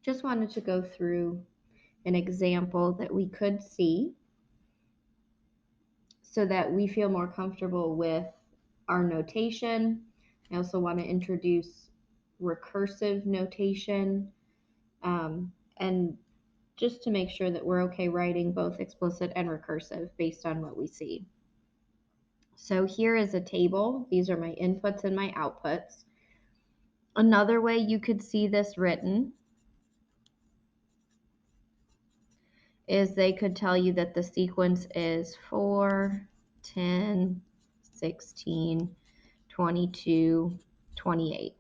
Just wanted to go through an example that we could see so that we feel more comfortable with our notation. I also want to introduce recursive notation, and just to make sure that we're okay writing both explicit and recursive based on what we see. So here is a table. These are my inputs and my outputs. Another way you could see this written is they could tell you that the sequence is 4, 10, 16, 22, 28.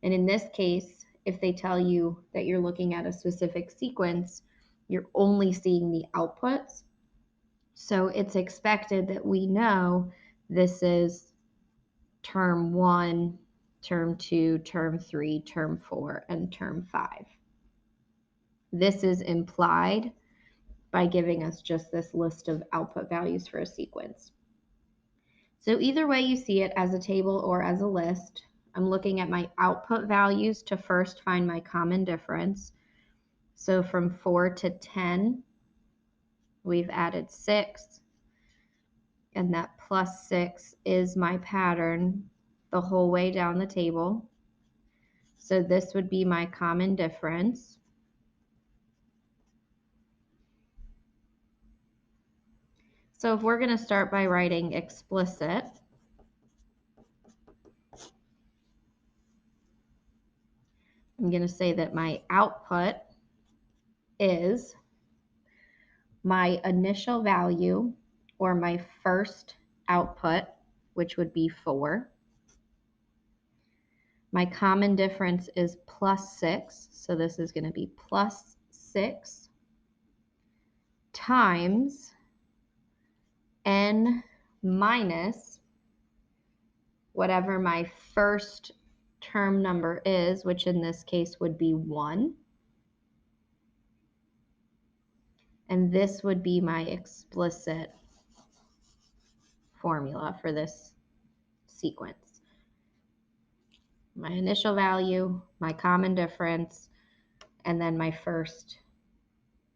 And in this case, if they tell you that you're looking at a specific sequence, you're only seeing the outputs. So it's expected that we know this is term 1, term 2, term 3, term 4, and term 5. This is implied by giving us just this list of output values for a sequence. So either way you see it, as a table or as a list, I'm looking at my output values to first find my common difference. So from 4 to 10, we've added 6, and that plus 6 is my pattern the whole way down the table. So this would be my common difference. So if we're going to start by writing explicit, I'm going to say that my output is my initial value, or my first output, which would be 4. My common difference is plus 6, so this is going to be plus 6 times n minus whatever my first term number is, which in this case would be 1. And this would be my explicit formula for this sequence. My initial value, my common difference, and then my first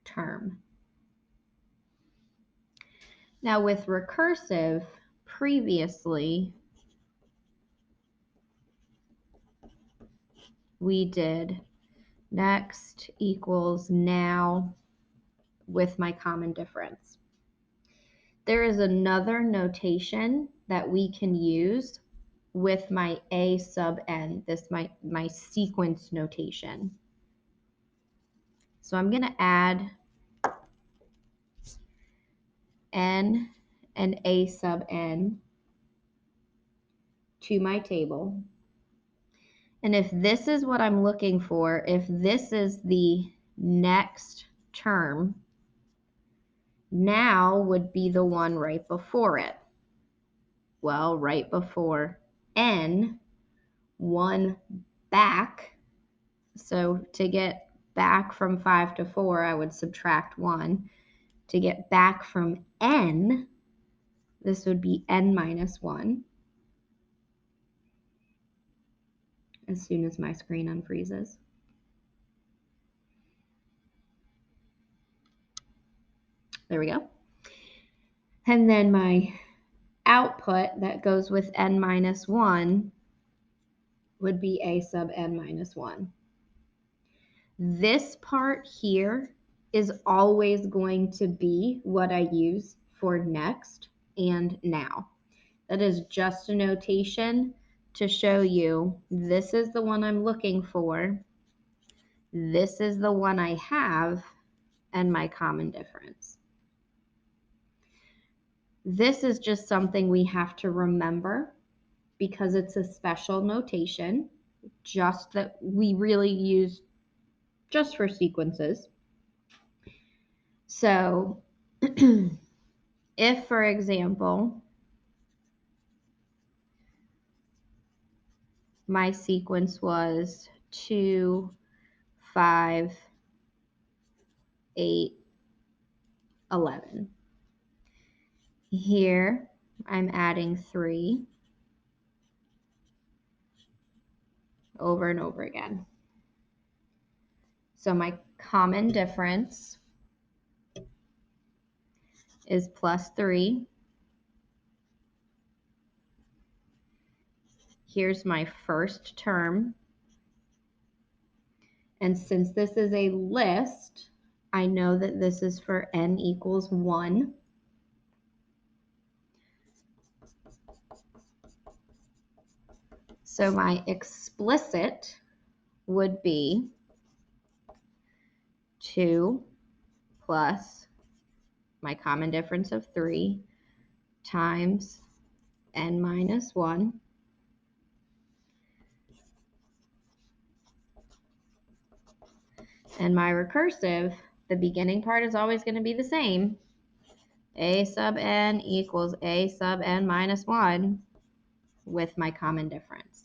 term. Now with recursive, previously we did next equals now with my common difference. There is another notation that we can use with my a sub n, this my sequence notation. So I'm going to add n and a sub n to my table. And if this is what I'm looking for, if this is the next term, now would be the one right before it. Well, right before n, 1 back. So to get back from 5 to 4, I would subtract 1. To get back from n, this would be n minus 1. As soon as my screen unfreezes. There we go. And then my output that goes with n minus 1 would be a sub n minus 1. This part here is always going to be what I use for next and now. That is just a notation to show you this is the one I'm looking for, this is the one I have, and my common difference. This is just something we have to remember because it's a special notation, just that we really use just for sequences. So if, for example, my sequence was 2, 5, 8, 11. Here, I'm adding 3 over and over again. So my common difference is plus 3. Here's my first term. And since this is a list, I know that this is for n equals 1. So my explicit would be 2 plus my common difference of 3 times n minus 1. And my recursive, the beginning part is always going to be the same. A sub n equals a sub n minus 1 with my common difference.